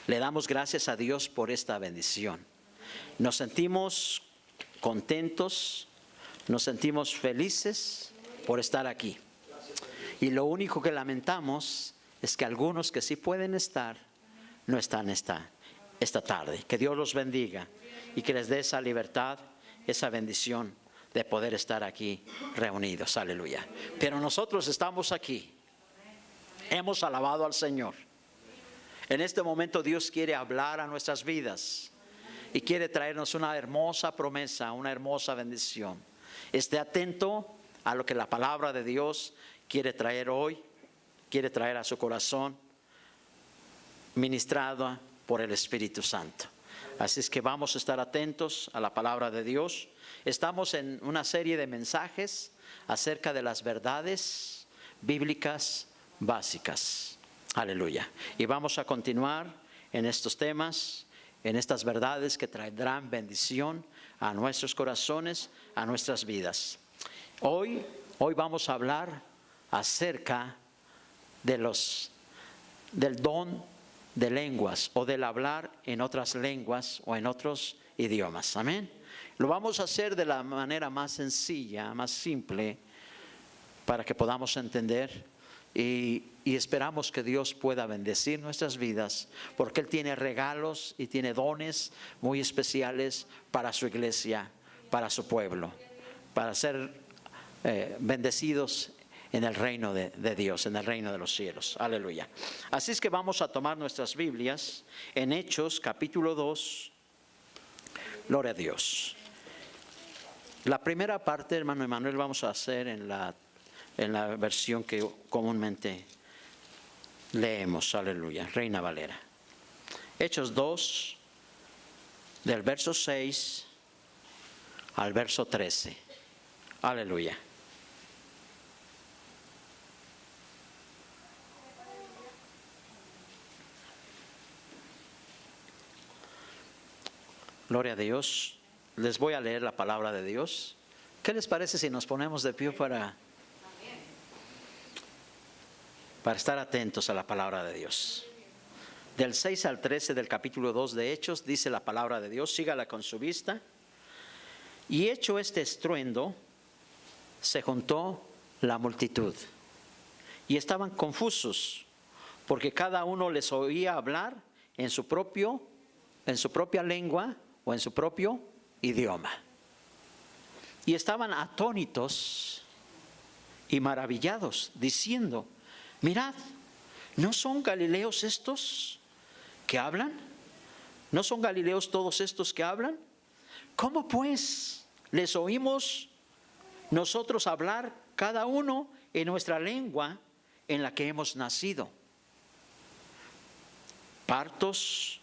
Le damos gracias a Dios por esta bendición. Nos sentimos contentos, nos sentimos felices por estar aquí. Y lo único que lamentamos es que algunos que sí pueden estar, no están esta tarde. Que Dios los bendiga y que les dé esa libertad, esa bendición de poder estar aquí reunidos. Aleluya. Pero nosotros estamos aquí. Hemos alabado al Señor. En este momento Dios quiere hablar a nuestras vidas y quiere traernos una hermosa promesa, una hermosa bendición. Esté atento a lo que la palabra de Dios quiere traer hoy, quiere traer a su corazón, ministrada por el Espíritu Santo. Así es que vamos a estar atentos a la palabra de Dios. Estamos en una serie de mensajes acerca de las verdades bíblicas básicas. Aleluya. Y vamos a continuar en estos temas, en estas verdades que traerán bendición a nuestros corazones, a nuestras vidas. Hoy vamos a hablar acerca del don de lenguas o del hablar en otras lenguas o en otros idiomas. Amén. Lo vamos a hacer de la manera más sencilla, más simple, para que podamos entender y esperamos que Dios pueda bendecir nuestras vidas, porque Él tiene regalos y tiene dones muy especiales para su iglesia, para su pueblo, para ser bendecidos en el reino de Dios, en el reino de los cielos. Aleluya. Así es que vamos a tomar nuestras Biblias en Hechos capítulo 2. Gloria a Dios. La primera parte, hermano Emanuel, vamos a hacer en la versión que comúnmente leemos. Aleluya. Reina Valera. Hechos 2, del verso 6 al verso 13. Aleluya. Gloria a Dios. Les voy a leer la palabra de Dios. ¿Qué les parece si nos ponemos de pie para estar atentos a la palabra de Dios? Del 6 al 13 del capítulo 2 de Hechos dice la palabra de Dios. Sígala con su vista. Y hecho este estruendo, se juntó la multitud y estaban confusos, porque cada uno les oía hablar en su propia lengua o en su propio idioma. Y estaban atónitos y maravillados, diciendo: mirad, ¿no son galileos estos que hablan? ¿No son galileos todos estos que hablan? ¿Cómo pues les oímos nosotros hablar cada uno en nuestra lengua en la que hemos nacido? Partos,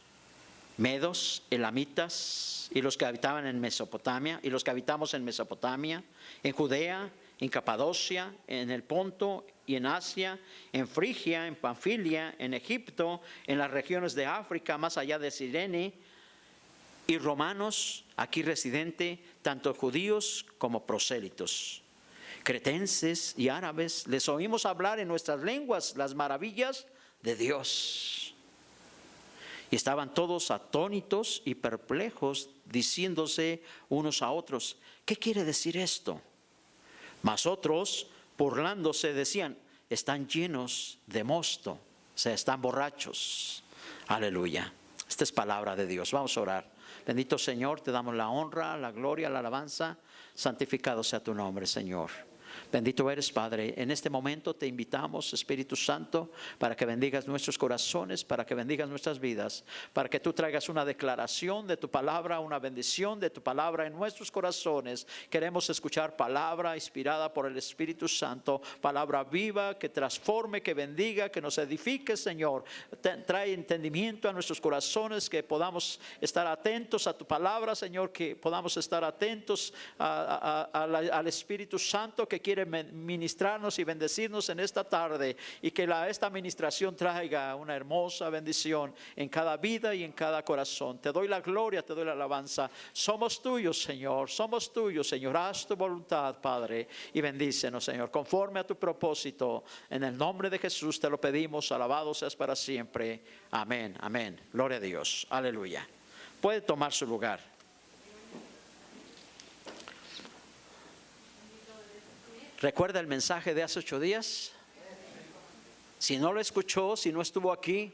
medos, elamitas, y los que habitaban en Mesopotamia, y los que habitamos en Mesopotamia, en Judea, en Capadocia, en el Ponto y en Asia, en Frigia, en Panfilia, en Egipto, en las regiones de África, más allá de Cirene, y romanos aquí residentes, tanto judíos como prosélitos, cretenses y árabes, les oímos hablar en nuestras lenguas las maravillas de Dios. Y estaban todos atónitos y perplejos, diciéndose unos a otros: ¿qué quiere decir esto? Mas otros, burlándose, decían: están llenos de mosto, o sea, están borrachos. Aleluya. Esta es palabra de Dios. Vamos a orar. Bendito Señor, te damos la honra, la gloria, la alabanza. Santificado sea tu nombre, Señor. Bendito eres, Padre. En este momento te invitamos, Espíritu Santo, para que bendigas nuestros corazones, para que bendigas nuestras vidas, para que tú traigas una declaración de tu palabra, una bendición de tu palabra en nuestros corazones. Queremos escuchar palabra inspirada por el Espíritu Santo, palabra viva que transforme, que bendiga, que nos edifique, Señor. Trae entendimiento a nuestros corazones, que podamos estar atentos a tu palabra, Señor, que podamos estar atentos al Espíritu Santo que quiere quiere ministrarnos y bendecirnos en esta tarde, y que esta ministración traiga una hermosa bendición en cada vida y en cada corazón. Te doy la gloria, te doy la alabanza. Somos tuyos, Señor, somos tuyos, Señor. Haz tu voluntad, Padre, y bendícenos, Señor, conforme a tu propósito. En el nombre de Jesús te lo pedimos. Alabado seas para siempre. Amén, amén. Gloria a Dios. Aleluya. Puede tomar su lugar. ¿Recuerda el mensaje de hace 8 días? Si no lo escuchó, si no estuvo aquí,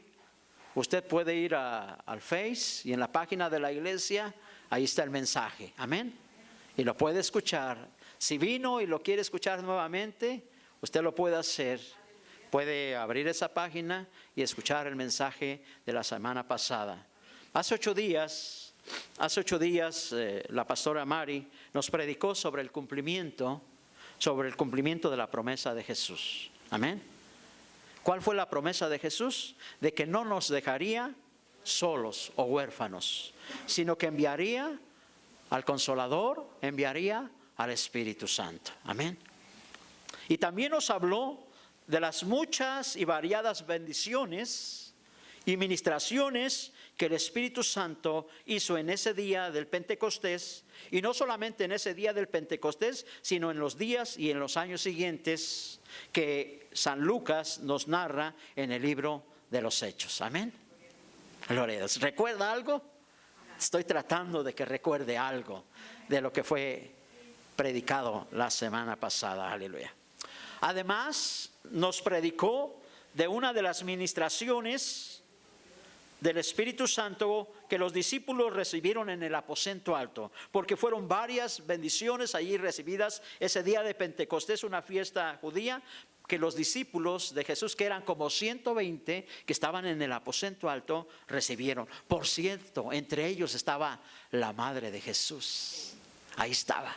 usted puede ir al Face y en la página de la iglesia, ahí está el mensaje. Amén. Y lo puede escuchar. Si vino y lo quiere escuchar nuevamente, usted lo puede hacer. Puede abrir esa página y escuchar el mensaje de la semana pasada. Hace 8 días, la pastora Mari nos predicó sobre el cumplimiento de la promesa de Jesús. Amén. ¿Cuál fue la promesa de Jesús? De que no nos dejaría solos o huérfanos, sino que enviaría al Consolador, enviaría al Espíritu Santo. Amén. Y también nos habló de las muchas y variadas bendiciones y ministraciones que el Espíritu Santo hizo en ese día del Pentecostés, y no solamente en ese día del Pentecostés, sino en los días y en los años siguientes que San Lucas nos narra en el libro de los Hechos. Amén. Gloria a Dios. ¿Recuerda algo? Estoy tratando de que recuerde algo de lo que fue predicado la semana pasada. Aleluya. Además, nos predicó de una de las ministraciones del Espíritu Santo que los discípulos recibieron en el aposento alto, porque fueron varias bendiciones allí recibidas ese día de Pentecostés, una fiesta judía, que los discípulos de Jesús, que eran como 120 que estaban en el aposento alto, recibieron. Por cierto, entre ellos estaba la madre de Jesús, ahí estaba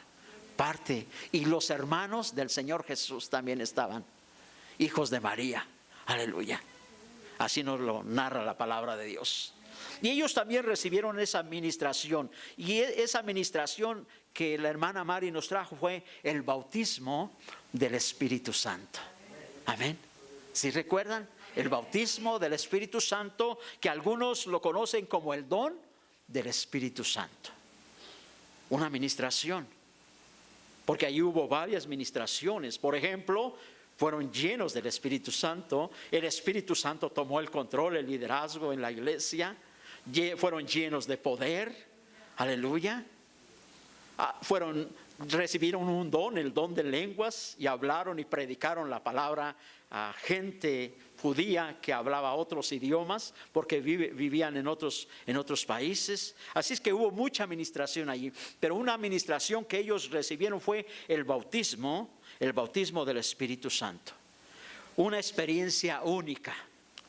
parte, y los hermanos del Señor Jesús también estaban, hijos de María. Aleluya. Así nos lo narra la palabra de Dios. Y ellos también recibieron esa administración. Y esa administración que la hermana Mari nos trajo fue el bautismo del Espíritu Santo. Amén. ¿Sí recuerdan? El bautismo del Espíritu Santo, que algunos lo conocen como el don del Espíritu Santo. Una administración. Porque ahí hubo varias ministraciones. Por ejemplo, fueron llenos del Espíritu Santo. El Espíritu Santo tomó el control, el liderazgo en la iglesia. Fueron llenos de poder. Aleluya. Recibieron un don, el don de lenguas, y hablaron y predicaron la palabra a gente judía que hablaba otros idiomas, porque vivían en otros países. Así es que hubo mucha administración allí. Pero una administración que ellos recibieron fue el bautismo del Espíritu Santo. Una experiencia única.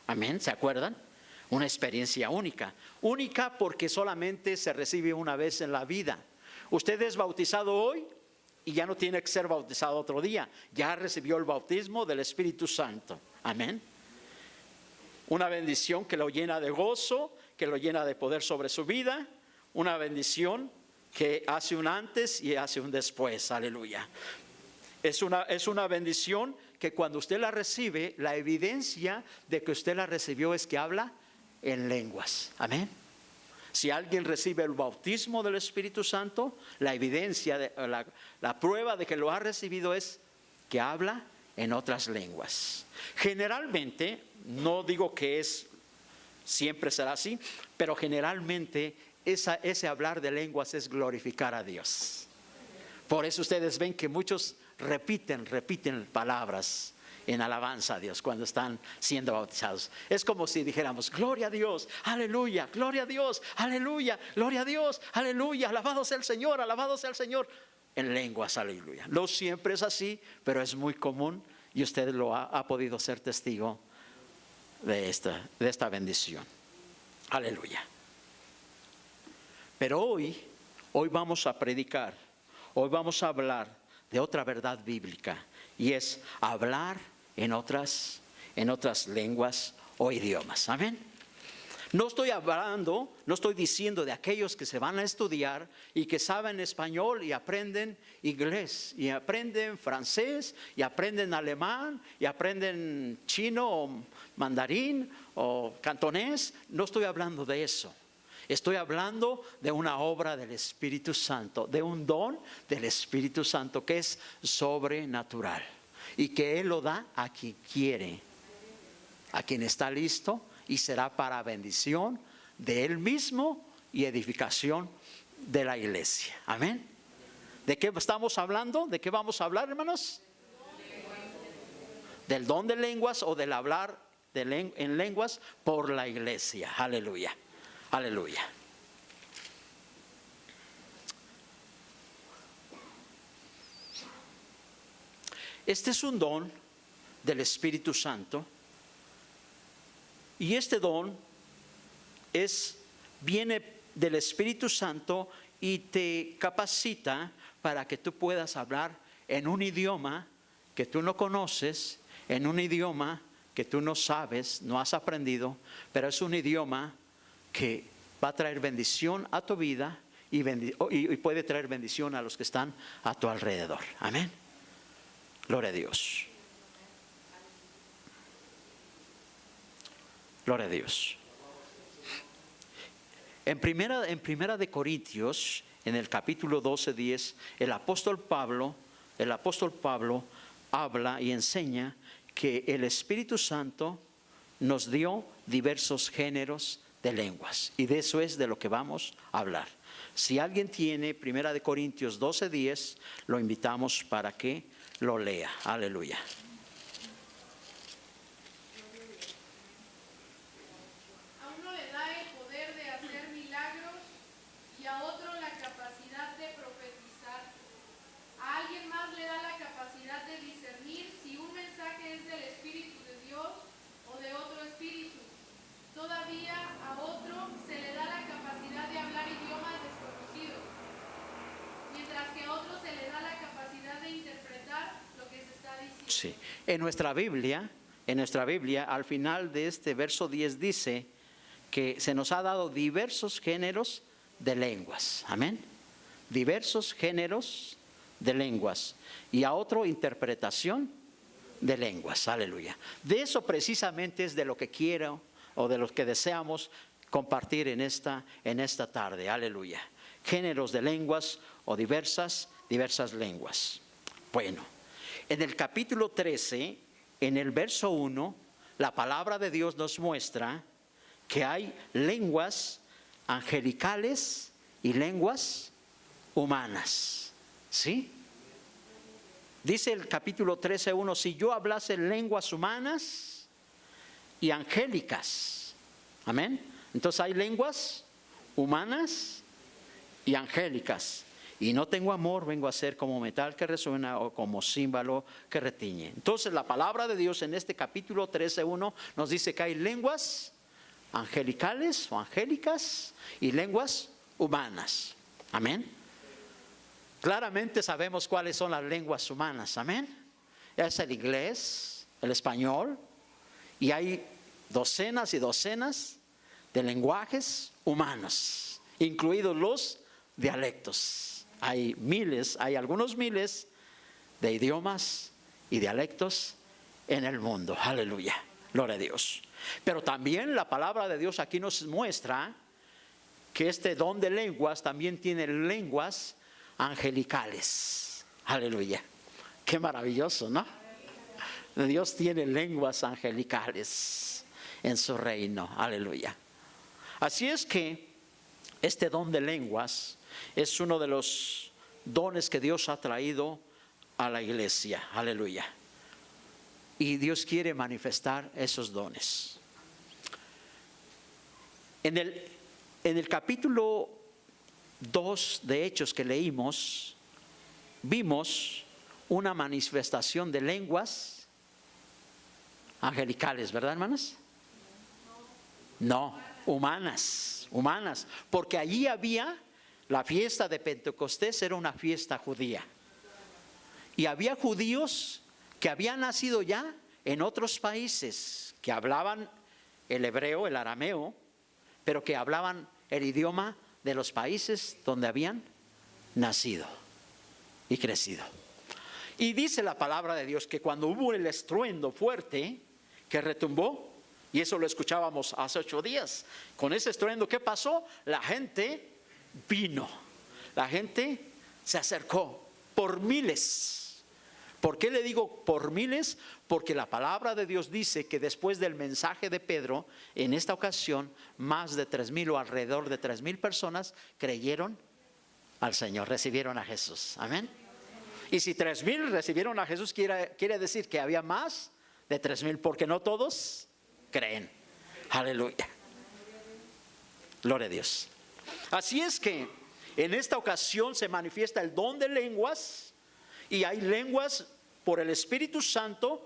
Amén, ¿se acuerdan? Una experiencia única. Única porque solamente se recibe una vez en la vida. Usted es bautizado hoy y ya no tiene que ser bautizado otro día. Ya recibió el bautismo del Espíritu Santo. Amén. Una bendición que lo llena de gozo, que lo llena de poder sobre su vida. Una bendición que hace un antes y hace un después. Aleluya. Es una bendición que cuando usted la recibe, la evidencia de que usted la recibió es que habla en lenguas. Amén. Si alguien recibe el bautismo del Espíritu Santo, la evidencia, la prueba de que lo ha recibido es que habla en otras lenguas. Generalmente, no digo que siempre será así, pero generalmente ese hablar de lenguas es glorificar a Dios. Por eso ustedes ven que muchos repiten palabras en alabanza a Dios cuando están siendo bautizados. Es como si dijéramos: gloria a Dios, aleluya, gloria a Dios, aleluya, gloria a Dios, aleluya, alabado sea el Señor, en lenguas, aleluya. No siempre es así, pero es muy común, y usted lo ha podido ser testigo de esta bendición. Aleluya. Pero hoy vamos a predicar, hoy vamos a hablar de otra verdad bíblica, y es hablar en otras lenguas o idiomas. Amén. No estoy hablando, no estoy diciendo de aquellos que se van a estudiar y que saben español y aprenden inglés, y aprenden francés, y aprenden alemán, y aprenden chino o mandarín o cantonés. No estoy hablando de eso. Estoy hablando de una obra del Espíritu Santo, de un don del Espíritu Santo que es sobrenatural y que Él lo da a quien quiere, a quien está listo, y será para bendición de Él mismo y edificación de la iglesia. Amén. ¿De qué estamos hablando? ¿De qué vamos a hablar, hermanos? Del don de lenguas o del hablar en lenguas por la iglesia. Aleluya. Aleluya. Este es un don del Espíritu Santo. Y este don viene del Espíritu Santo y te capacita para que tú puedas hablar en un idioma que tú no conoces, en un idioma que tú no sabes, no has aprendido, pero es un idioma que va a traer bendición a tu vida y puede traer bendición a los que están a tu alrededor. Amén. Gloria a Dios. Gloria a Dios. En primera de Corintios, en el capítulo 12:10, el apóstol Pablo habla y enseña que el Espíritu Santo nos dio diversos géneros de lenguas, y de eso es de lo que vamos a hablar. Si alguien tiene primera de Corintios 12:10, lo invitamos para que lo lea. Aleluya. Todavía a otro se le da la capacidad de hablar idiomas desconocidos, mientras que a otro se le da la capacidad de interpretar lo que se está diciendo. Sí. En nuestra Biblia, al final de este verso 10 dice que se nos ha dado diversos géneros de lenguas. Amén. Diversos géneros de lenguas. Y a otro, interpretación de lenguas. Aleluya. De eso precisamente es de lo que quiero o de los que deseamos compartir en esta tarde. Aleluya. Géneros de lenguas o diversas lenguas. Bueno, en el capítulo 13, en el verso 1, la palabra de Dios nos muestra que hay lenguas angelicales y lenguas humanas. ¿Sí? Dice el capítulo 13:1, si yo hablase lenguas humanas y angélicas. Amén. Entonces hay lenguas humanas y angélicas. Y no tengo amor, vengo a ser como metal que resuena o como címbalo que retiñe. Entonces la palabra de Dios en este capítulo 13:1 nos dice que hay lenguas angelicales o angélicas y lenguas humanas. Amén. Claramente sabemos cuáles son las lenguas humanas. Amén. Es el inglés, el español, y hay docenas y docenas de lenguajes humanos, incluidos los dialectos. Hay algunos miles de idiomas y dialectos en el mundo. Aleluya, gloria a Dios. Pero también la palabra de Dios aquí nos muestra que este don de lenguas también tiene lenguas angelicales. Aleluya, qué maravilloso, ¿no? Dios tiene lenguas angelicales en su reino. Aleluya. Así es que este don de lenguas es uno de los dones que Dios ha traído a la iglesia. Aleluya. Y Dios quiere manifestar esos dones. En el capítulo 2 de Hechos que leímos, vimos una manifestación de lenguas angelicales, ¿verdad, hermanas? No, humanas, porque allí había la fiesta de Pentecostés, era una fiesta judía. Y había judíos que habían nacido ya en otros países, que hablaban el hebreo, el arameo, pero que hablaban el idioma de los países donde habían nacido y crecido. Y dice la palabra de Dios que cuando hubo el estruendo fuerte que retumbó, y eso lo escuchábamos hace 8 días, con ese estruendo, ¿qué pasó? La gente vino, la gente se acercó por miles. ¿Por qué le digo por miles? Porque la palabra de Dios dice que después del mensaje de Pedro, en esta ocasión, más de 3,000 o alrededor de 3,000 personas creyeron al Señor, recibieron a Jesús. Amén. Y si 3,000 recibieron a Jesús, quiere decir que había más de 3,000, porque no todos creen. Aleluya. Gloria a Dios. Así es que en esta ocasión se manifiesta el don de lenguas. Y hay lenguas por el Espíritu Santo,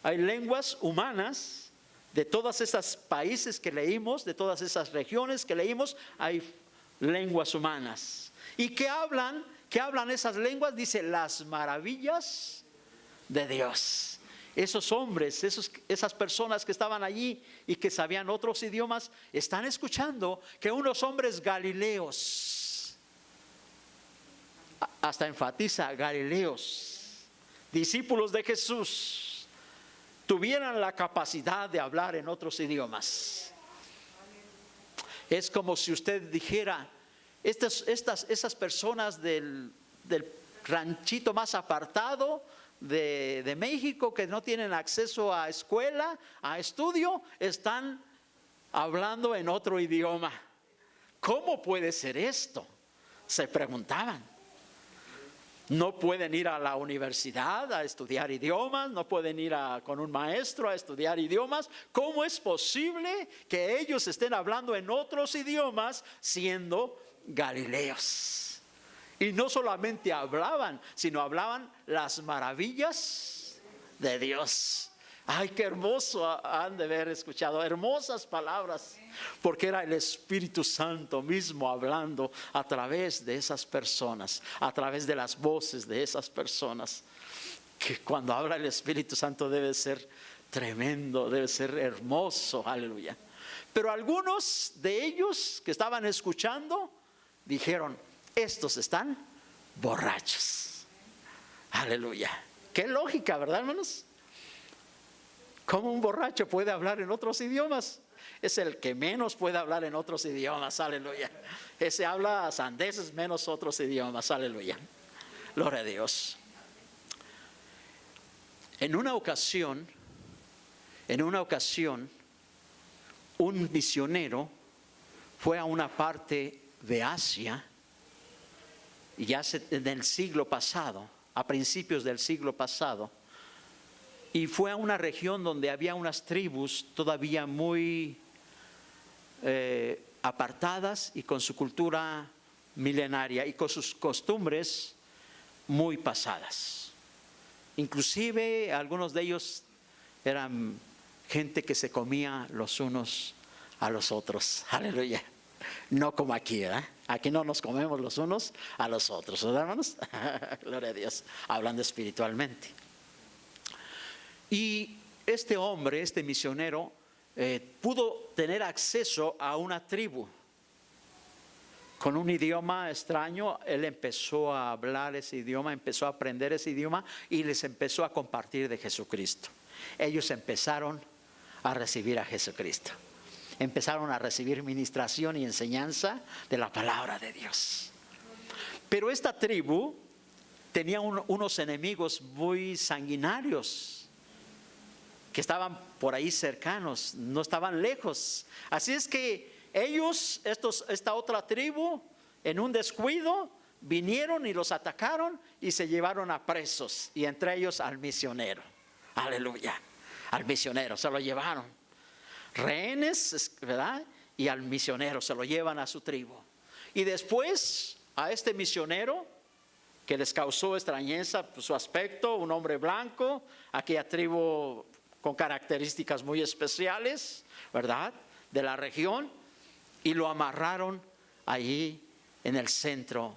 hay lenguas humanas de todos esos países que leímos, de todas esas regiones que leímos, hay lenguas humanas. ¿Y qué hablan? ¿Qué hablan esas lenguas? Dice, las maravillas de Dios. Esos hombres, esas personas que estaban allí y que sabían otros idiomas, están escuchando que unos hombres galileos, hasta enfatiza, galileos, discípulos de Jesús, tuvieran la capacidad de hablar en otros idiomas. Es como si usted dijera, esas personas del ranchito más apartado de México, que no tienen acceso a escuela, a estudio, están hablando en otro idioma. ¿Cómo puede ser esto? Se preguntaban. No pueden ir a la universidad a estudiar idiomas, no pueden ir con un maestro a estudiar idiomas. ¿Cómo es posible que ellos estén hablando en otros idiomas siendo galileos? Y no solamente hablaban, sino hablaban las maravillas de Dios. Ay, qué hermoso han de haber escuchado, hermosas palabras, porque era el Espíritu Santo mismo hablando a través de esas personas, a través de las voces de esas personas. Que cuando habla el Espíritu Santo debe ser tremendo, debe ser hermoso, aleluya. Pero algunos de ellos que estaban escuchando dijeron, estos están borrachos. Aleluya. Qué lógica, ¿verdad, hermanos? ¿Cómo un borracho puede hablar en otros idiomas? Es el que menos puede hablar en otros idiomas, aleluya. Ese habla sandeces menos otros idiomas, aleluya. Gloria a Dios. En una ocasión, un misionero fue a una parte de Asia, ya en el siglo pasado, a principios del siglo pasado, y fue a una región donde había unas tribus todavía muy apartadas y con su cultura milenaria y con sus costumbres muy pasadas. Inclusive algunos de ellos eran gente que se comía los unos a los otros. Aleluya. No como aquí, ¿verdad? Aquí no nos comemos los unos a los otros, ¿verdad, hermanos? Gloria a Dios, hablando espiritualmente. Y este hombre, este misionero, pudo tener acceso a una tribu con un idioma extraño. Él empezó a hablar ese idioma, empezó a aprender ese idioma y les empezó a compartir de Jesucristo. Ellos empezaron a recibir a Jesucristo. Empezaron a recibir ministración y enseñanza de la palabra de Dios. Pero esta tribu tenía unos enemigos muy sanguinarios que estaban por ahí cercanos, no estaban lejos. Así es que ellos, esta otra tribu, en un descuido, vinieron y los atacaron y se llevaron a presos, y entre ellos al misionero. Aleluya, al misionero se lo llevaron. Rehenes, ¿verdad? Y al misionero se lo llevan a su tribu. Y después a este misionero, que les causó extrañeza su aspecto, un hombre blanco, aquella tribu con características muy especiales, ¿verdad?, de la región, y lo amarraron allí en el centro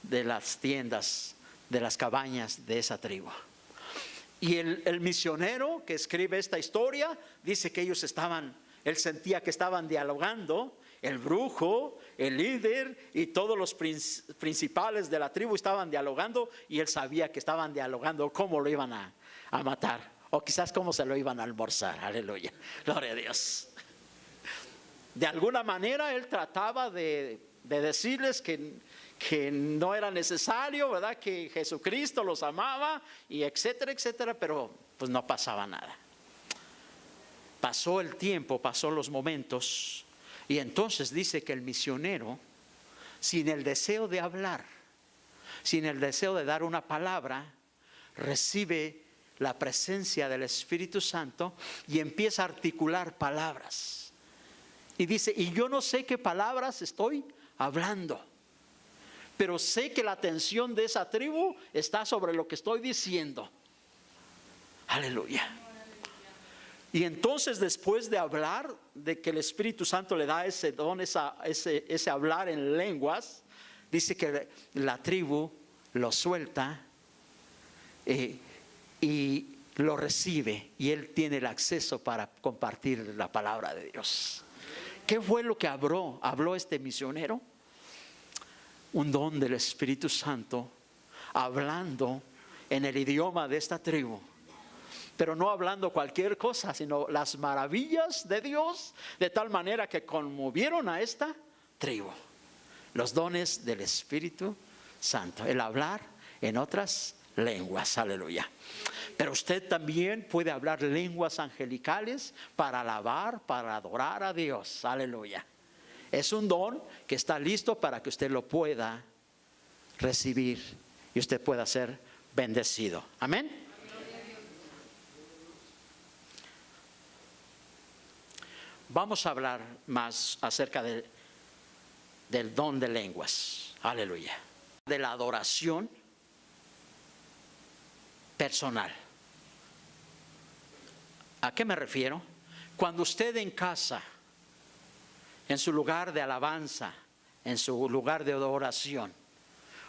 de las tiendas, de las cabañas de esa tribu. Y el misionero que escribe esta historia dice que ellos estaban él sentía que estaban dialogando. El brujo, el líder y todos los principales de la tribu estaban dialogando, y él sabía que estaban dialogando cómo lo iban a matar, o quizás cómo se lo iban a almorzar. Aleluya, gloria a Dios. De alguna manera él trataba de decirles que no era necesario, ¿verdad? Que Jesucristo los amaba y etcétera, etcétera, pero pues no pasaba nada. Pasó el tiempo, pasó los momentos, y entonces dice que el misionero, sin el deseo de hablar, sin el deseo de dar una palabra, recibe la presencia del Espíritu Santo y empieza a articular palabras. Y dice, y yo no sé qué palabras estoy hablando, pero sé que la atención de esa tribu está sobre lo que estoy diciendo. Aleluya. Y entonces, después de hablar, de que el Espíritu Santo le da ese don, ese hablar en lenguas, dice que la tribu lo suelta y lo recibe, y él tiene el acceso para compartir la palabra de Dios. ¿Qué fue lo que habló este misionero? Un don del Espíritu Santo, hablando en el idioma de esta tribu. Pero no hablando cualquier cosa, sino las maravillas de Dios, de tal manera que conmovieron a esta tribu. Los dones del Espíritu Santo, el hablar en otras lenguas, aleluya. Pero usted también puede hablar lenguas angelicales para alabar, para adorar a Dios, aleluya. Es un don que está listo para que usted lo pueda recibir y usted pueda ser bendecido. Amén. Vamos a hablar más acerca del don de lenguas. Aleluya. De la adoración personal. ¿A qué me refiero? Cuando usted en casa, en su lugar de alabanza, en su lugar de adoración,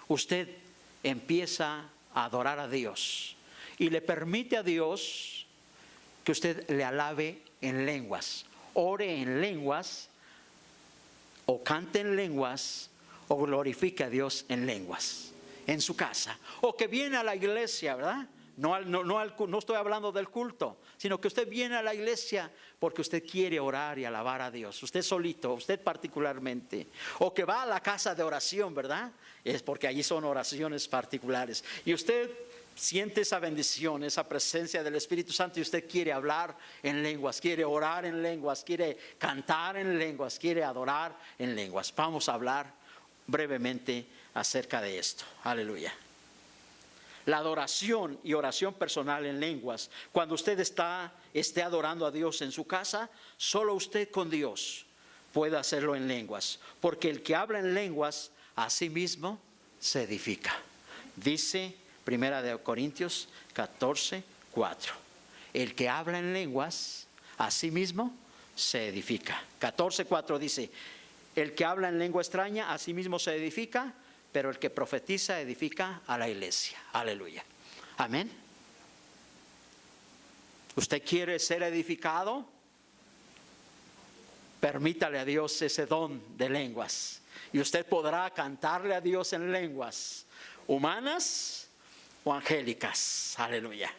usted empieza a adorar a Dios y le permite a Dios que usted le alabe en lenguas. Ore en lenguas, o cante en lenguas, o glorifique a Dios en lenguas, en su casa, o que viene a la iglesia, ¿verdad? No estoy hablando del culto, sino que usted viene a la iglesia porque usted quiere orar y alabar a Dios, usted solito, usted particularmente, o que va a la casa de oración, ¿verdad? Es porque allí son oraciones particulares, y usted siente esa bendición, esa presencia del Espíritu Santo, y usted quiere hablar en lenguas, quiere orar en lenguas, quiere cantar en lenguas, quiere adorar en lenguas. Vamos a hablar brevemente acerca de esto. Aleluya. La adoración y oración personal en lenguas, cuando usted esté adorando a Dios en su casa, solo usted con Dios puede hacerlo en lenguas, porque el que habla en lenguas a sí mismo se edifica. Dice Primera de Corintios 14:4. El que habla en lenguas a sí mismo se edifica. 14:4 dice, el que habla en lengua extraña a sí mismo se edifica, pero el que profetiza edifica a la iglesia. Aleluya. Amén. ¿Usted quiere ser edificado? Permítale a Dios ese don de lenguas, y usted podrá cantarle a Dios en lenguas humanas o angélicas. Aleluya.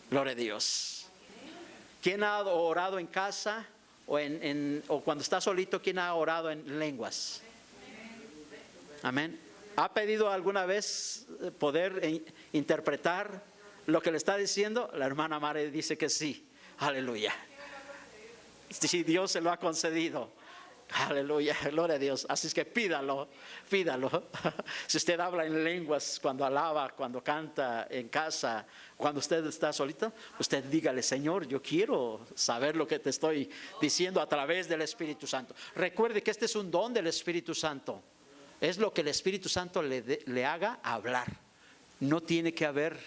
Gloria a Dios. ¿Quién ha orado en casa o cuando está solito? ¿Quién ha orado en lenguas? Amén. ¿Ha pedido alguna vez poder interpretar lo que le está diciendo? La hermana Mare dice que sí. Aleluya. Sí, Dios se lo ha concedido. Aleluya, gloria a Dios. Así es que pídalo. Si usted habla en lenguas cuando alaba, cuando canta en casa, cuando usted está solito, usted dígale, Señor, yo quiero saber lo que te estoy diciendo a través del Espíritu Santo. Recuerde que este es un don del Espíritu Santo. Es lo que el Espíritu Santo le haga hablar. No tiene que haber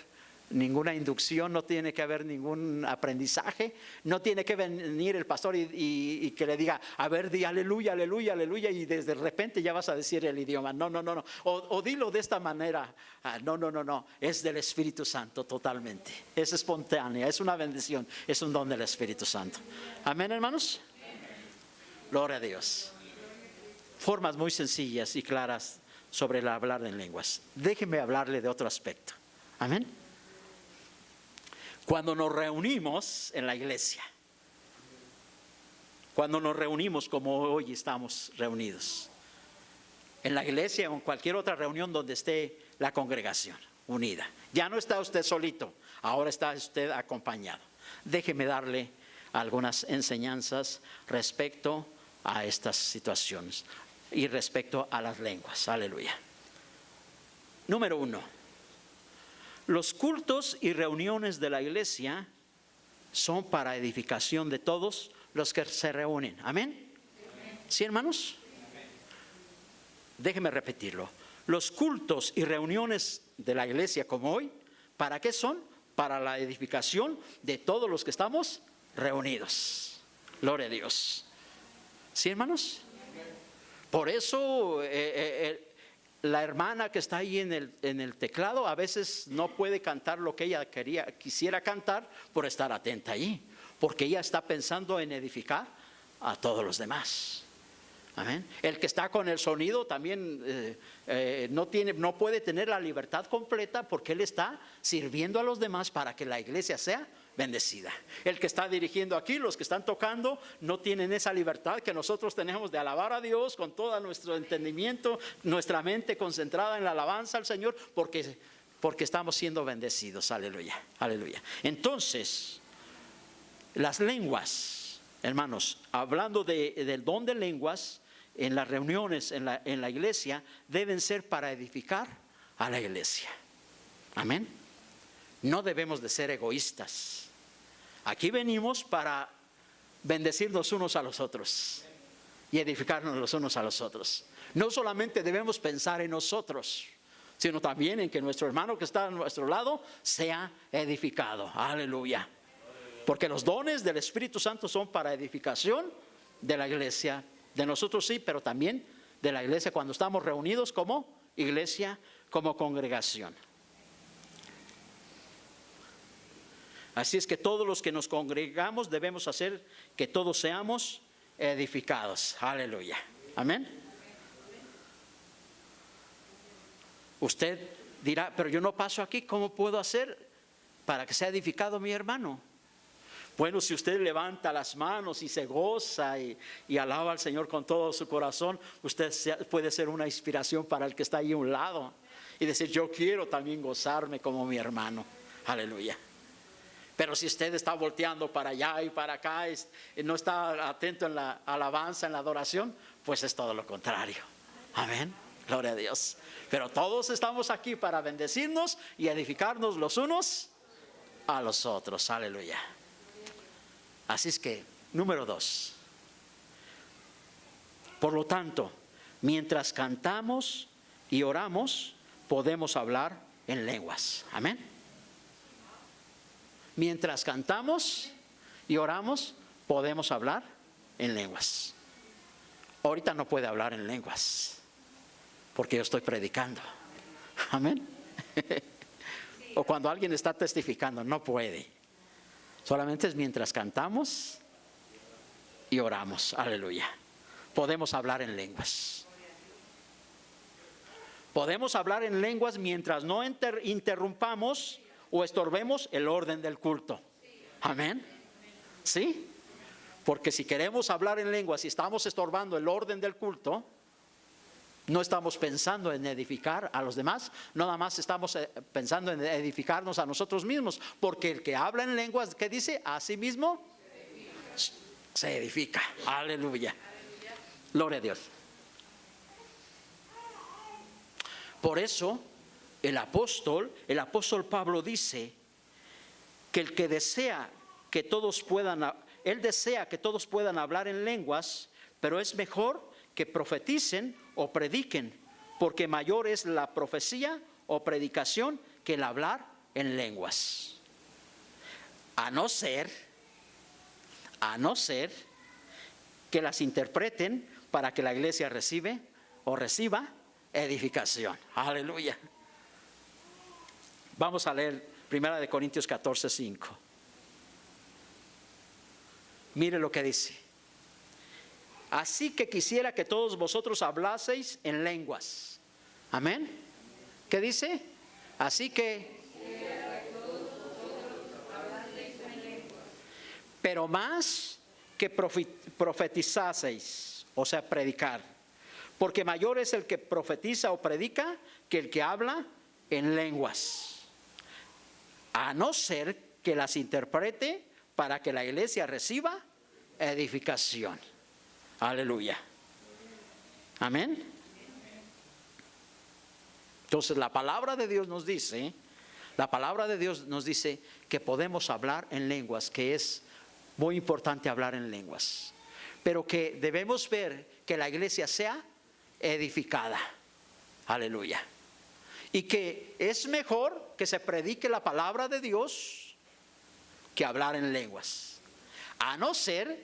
ninguna inducción, no tiene que haber ningún aprendizaje, no tiene que venir el pastor y que le diga, a ver, di aleluya, aleluya, aleluya, y desde repente ya vas a decir el idioma. No, no, no, no. O dilo de esta manera. No, no, no, no. Es del Espíritu Santo totalmente. Es espontánea, es una bendición, es un don del Espíritu Santo. Amén, hermanos. Gloria a Dios. Formas muy sencillas y claras sobre el hablar en lenguas. Déjeme hablarle de otro aspecto. Amén. Cuando nos reunimos en la iglesia, cuando nos reunimos como hoy estamos reunidos, en la iglesia o en cualquier otra reunión donde esté la congregación unida, ya no está usted solito, ahora está usted acompañado. Déjeme darle algunas enseñanzas respecto a estas situaciones y respecto a las lenguas. Aleluya. Número 1. Los cultos y reuniones de la iglesia son para edificación de todos los que se reúnen. ¿Amén? ¿Sí, hermanos? Déjeme repetirlo. Los cultos y reuniones de la iglesia como hoy, ¿para qué son? Para la edificación de todos los que estamos reunidos. Gloria a Dios. ¿Sí, hermanos? Por eso la hermana que está ahí en el teclado a veces no puede cantar lo que ella quisiera cantar por estar atenta allí, porque ella está pensando en edificar a todos los demás. Amén. El que está con el sonido también no puede tener la libertad completa, porque él está sirviendo a los demás para que la iglesia sea bendecida. El que está dirigiendo aquí, los que están tocando, no tienen esa libertad que nosotros tenemos de alabar a Dios con todo nuestro entendimiento, nuestra mente concentrada en la alabanza al Señor, porque estamos siendo bendecidos. Aleluya, aleluya. Entonces, las lenguas, hermanos, hablando del don de lenguas, en las reuniones en la iglesia, deben ser para edificar a la iglesia. Amén. No debemos de ser egoístas. Aquí venimos para bendecirnos unos a los otros y edificarnos los unos a los otros. No solamente debemos pensar en nosotros, sino también en que nuestro hermano que está a nuestro lado sea edificado. Aleluya. Porque los dones del Espíritu Santo son para edificación de la iglesia. De nosotros sí, pero también de la iglesia cuando estamos reunidos como iglesia, como congregación. Así es que todos los que nos congregamos debemos hacer que todos seamos edificados. Aleluya. Amén. Usted dirá, pero yo no paso aquí, ¿cómo puedo hacer para que sea edificado mi hermano? Bueno, si usted levanta las manos y se goza y alaba al Señor con todo su corazón, usted puede ser una inspiración para el que está ahí a un lado y decir, yo quiero también gozarme como mi hermano. Aleluya. Pero si usted está volteando para allá y para acá, no está atento en la alabanza, en la adoración, pues es todo lo contrario. Amén. Gloria a Dios. Pero todos estamos aquí para bendecirnos y edificarnos los unos a los otros. Aleluya. Así es que, número 2. Por lo tanto, mientras cantamos y oramos, podemos hablar en lenguas. Amén. Mientras cantamos y oramos, podemos hablar en lenguas. Ahorita no puede hablar en lenguas, porque yo estoy predicando. Amén. O cuando alguien está testificando, no puede. Solamente es mientras cantamos y oramos. Aleluya. Podemos hablar en lenguas. Podemos hablar en lenguas mientras no interrumpamos o estorbemos el orden del culto. Amén. ¿Sí? Porque si queremos hablar en lenguas y estamos estorbando el orden del culto, no estamos pensando en edificar a los demás, nada más estamos pensando en edificarnos a nosotros mismos. Porque el que habla en lenguas, ¿qué dice? A sí mismo se edifica. Aleluya. Gloria a Dios. Por eso el apóstol Pablo dice que el que desea que todos puedan, él desea que todos puedan hablar en lenguas, pero es mejor que profeticen o prediquen, porque mayor es la profecía o predicación que el hablar en lenguas. A no ser que las interpreten para que la iglesia reciba edificación. Aleluya. Vamos a leer 1 Corintios 14:5. Mire lo que dice. Así que quisiera que todos vosotros hablaseis en lenguas. Amén. ¿Qué dice? Así que pero más que profetizaseis, o sea, predicar, porque mayor es el que profetiza o predica que el que habla en lenguas, a no ser que las interprete para que la iglesia reciba edificación. Aleluya. Amén. Entonces la palabra de Dios nos dice que podemos hablar en lenguas, que es muy importante hablar en lenguas, pero que debemos ver que la iglesia sea edificada. Aleluya. Y que es mejor que se predique la palabra de Dios que hablar en lenguas, a no ser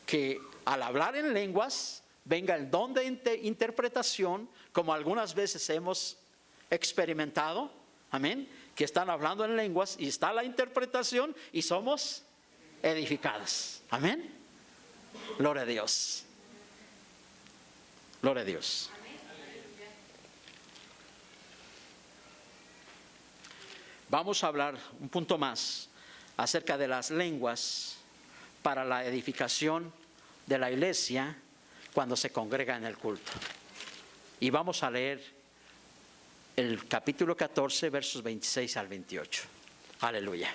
que al hablar en lenguas venga el don de interpretación, como algunas veces hemos experimentado. Amén. Que están hablando en lenguas y está la interpretación y somos edificadas. Amén. Gloria a Dios. Gloria a Dios. Vamos a hablar un punto más acerca de las lenguas para la edificación de la iglesia cuando se congrega en el culto. Y vamos a leer el capítulo 14, versos 26 al 28. Aleluya.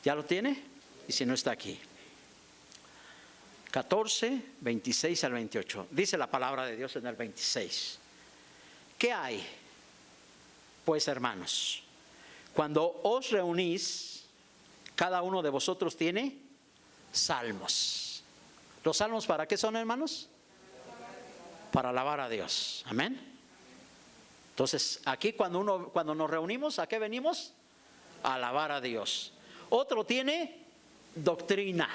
¿Ya lo tiene? Y si no, está aquí. 14, 26 al 28. Dice la palabra de Dios en el 26. ¿Qué hay, pues, hermanos? Cuando os reunís, cada uno de vosotros tiene salmos. ¿Los salmos para qué son, hermanos? Para alabar a Dios. Amén. Entonces, aquí cuando nos reunimos, ¿a qué venimos? A alabar a Dios. Otro tiene doctrina.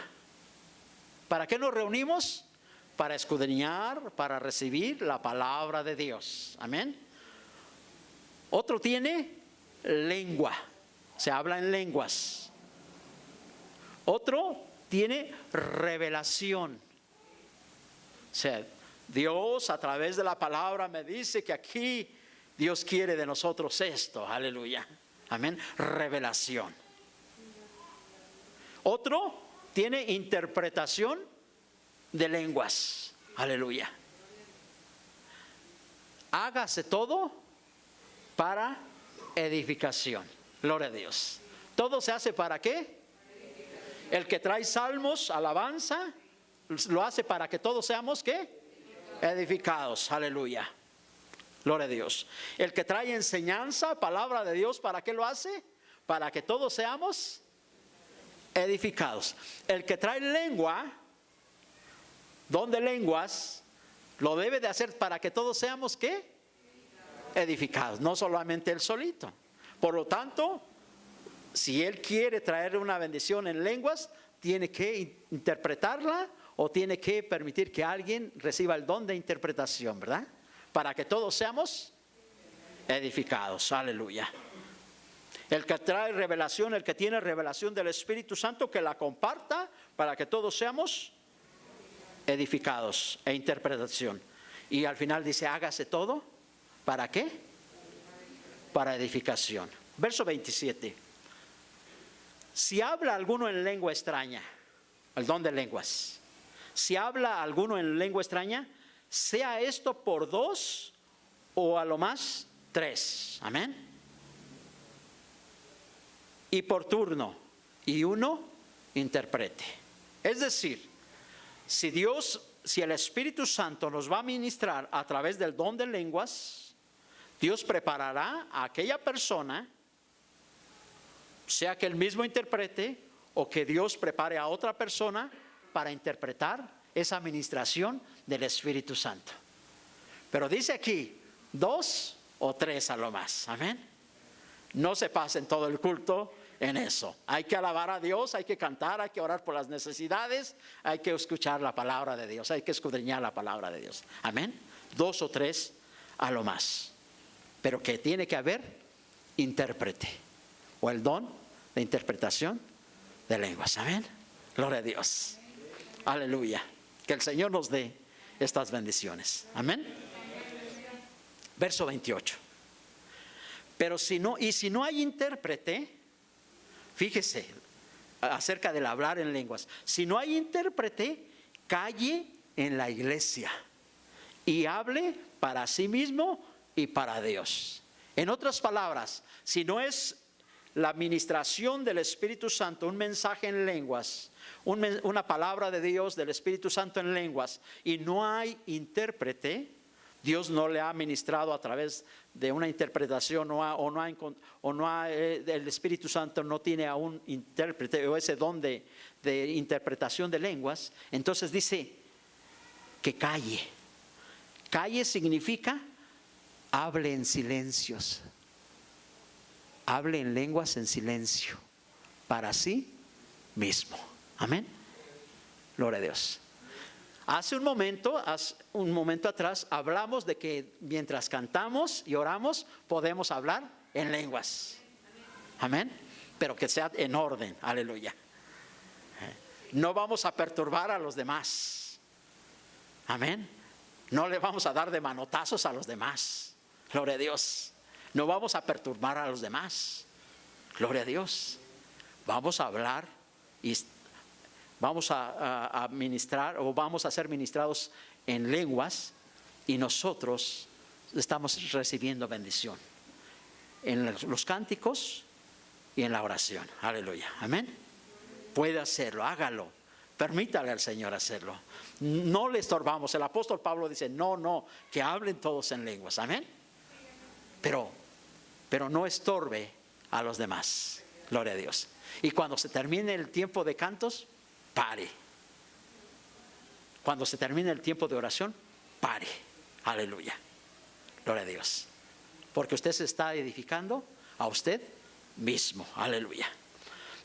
¿Para qué nos reunimos? Para escudriñar, para recibir la palabra de Dios. Amén. Otro tiene lengua. Se habla en lenguas. Otro tiene revelación. O sea, Dios a través de la palabra me dice que aquí Dios quiere de nosotros esto. Aleluya. Amén. Revelación. Otro tiene interpretación de lenguas. Aleluya. Hágase todo para edificación. Gloria a Dios. ¿Todo se hace para qué? El que trae salmos, alabanza, lo hace para que todos seamos ¿qué? Edificados. Aleluya. Gloria a Dios. El que trae enseñanza, palabra de Dios, ¿para qué lo hace? Para que todos seamos edificados. El que trae lengua, don de lenguas, lo debe de hacer para que todos seamos ¿qué? Edificados. No solamente él solito. Por lo tanto, si él quiere traer una bendición en lenguas, tiene que interpretarla o tiene que permitir que alguien reciba el don de interpretación, ¿verdad? Para que todos seamos edificados. Aleluya. El que trae revelación, el que tiene revelación del Espíritu Santo, que la comparta para que todos seamos edificados. E interpretación. Y al final dice, hágase todo. ¿Para qué? Para edificación. Verso 27. Si habla alguno en lengua extraña, el don de lenguas. Si habla alguno en lengua extraña, sea esto por 2 o a lo más 3. Amén. Y por turno, y uno interprete. Es decir, si el Espíritu Santo nos va a ministrar a través del don de lenguas, Dios preparará a aquella persona, sea que él mismo interprete o que Dios prepare a otra persona para interpretar esa ministración del Espíritu Santo. Pero dice aquí, 2 o 3 a lo más. Amén. No se pasen todo el culto en eso. Hay que alabar a Dios, hay que cantar, hay que orar por las necesidades, hay que escuchar la palabra de Dios, hay que escudriñar la palabra de Dios. Amén. 2 o 3 a lo más. Pero que tiene que haber intérprete o el don de interpretación de lenguas. Amén. Gloria a Dios. Aleluya. Que el Señor nos dé estas bendiciones. Amén. Verso 28. Pero si no hay intérprete, fíjese acerca del hablar en lenguas. Si no hay intérprete, calle en la iglesia y hable para sí mismo y para Dios. En otras palabras, si no es la administración del Espíritu Santo, un mensaje en lenguas, una palabra de Dios del Espíritu Santo en lenguas, y no hay intérprete, Dios no le ha ministrado a través de una interpretación el Espíritu Santo no tiene a un intérprete o ese don de interpretación de lenguas, entonces dice que calle. Calle significa hable en silencios, hable en lenguas en silencio, para sí mismo. Amén. Gloria a Dios. Hace un momento atrás hablamos de que mientras cantamos y oramos podemos hablar en lenguas. Amén. Pero que sea en orden. Aleluya. No vamos a perturbar a los demás. Amén. No le vamos a dar de manotazos a los demás. Gloria a Dios. No vamos a perturbar a los demás. Gloria a Dios. Vamos a hablar y vamos a ministrar o vamos a ser ministrados en lenguas y nosotros estamos recibiendo bendición en los cánticos y en la oración. Aleluya. Amén. Puede hacerlo, hágalo. Permítale al Señor hacerlo. No le estorbamos. El apóstol Pablo dice, no, que hablen todos en lenguas. Amén. Pero no estorbe a los demás. Gloria a Dios. Y cuando se termine el tiempo de cantos, pare. Cuando se termine el tiempo de oración, pare. Aleluya. Gloria a Dios. Porque usted se está edificando a usted mismo. Aleluya.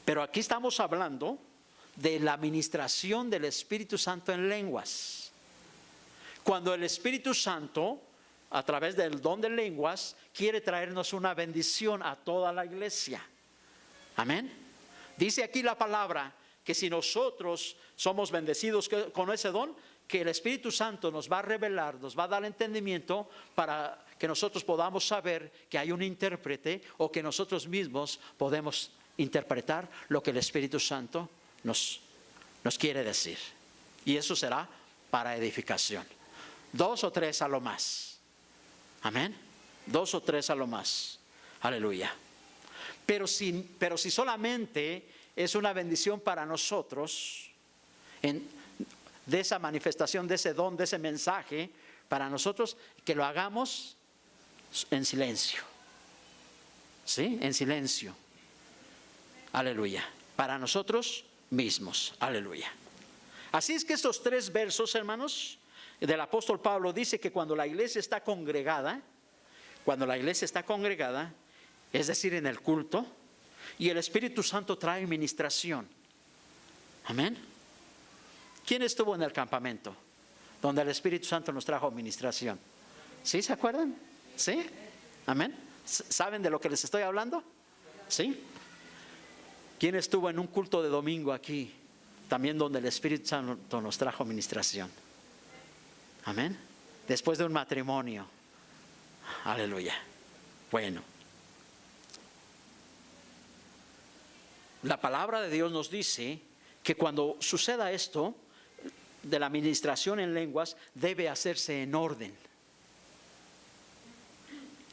Pero aquí estamos hablando de la administración del Espíritu Santo en lenguas. Cuando el Espíritu Santo, a través del don de lenguas, quiere traernos una bendición a toda la iglesia. Amén. Dice aquí la palabra que si nosotros somos bendecidos con ese don, que el Espíritu Santo nos va a revelar, nos va a dar entendimiento para que nosotros podamos saber que hay un intérprete o que nosotros mismos podemos interpretar lo que el Espíritu Santo nos quiere decir. Y eso será para edificación. 2 o 3 a lo más. Amén. 2 o 3 a lo más. Aleluya. Pero si solamente es una bendición para nosotros, de esa manifestación, de ese don, de ese mensaje, para nosotros, que lo hagamos en silencio. ¿Sí? En silencio. Aleluya. Para nosotros mismos. Aleluya. Así es que estos 3 versos, hermanos, del apóstol Pablo dice que cuando la iglesia está congregada, es decir, en el culto, y el Espíritu Santo trae ministración. Amén. ¿Quién estuvo en el campamento donde el Espíritu Santo nos trajo ministración? ¿Sí? ¿Se acuerdan? ¿Sí? Amén. ¿Saben de lo que les estoy hablando? ¿Sí? ¿Quién estuvo en un culto de domingo aquí, también donde el Espíritu Santo nos trajo ministración? Amén. Después de un matrimonio. Aleluya. Bueno. La palabra de Dios nos dice que cuando suceda esto de la ministración en lenguas, debe hacerse en orden.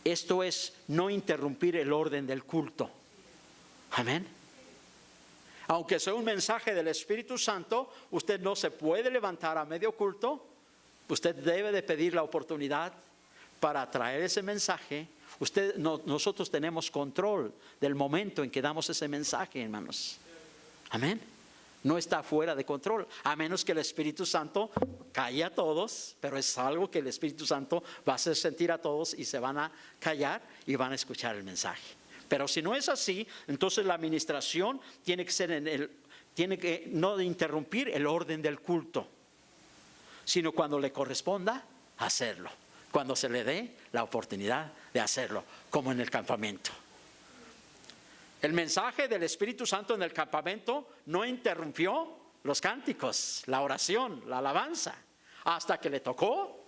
Esto es no interrumpir el orden del culto. Amén. Aunque sea un mensaje del Espíritu Santo, usted no se puede levantar a medio culto. Usted debe de pedir la oportunidad para traer ese mensaje. Nosotros tenemos control del momento en que damos ese mensaje, hermanos. Amén. No está fuera de control, a menos que el Espíritu Santo calle a todos, pero es algo que el Espíritu Santo va a hacer sentir a todos y se van a callar y van a escuchar el mensaje. Pero si no es así, entonces la administración tiene que ser tiene que no interrumpir el orden del culto, sino cuando le corresponda hacerlo, cuando se le dé la oportunidad de hacerlo, como en el campamento. El mensaje del Espíritu Santo en el campamento no interrumpió los cánticos, la oración, la alabanza. Hasta que le tocó,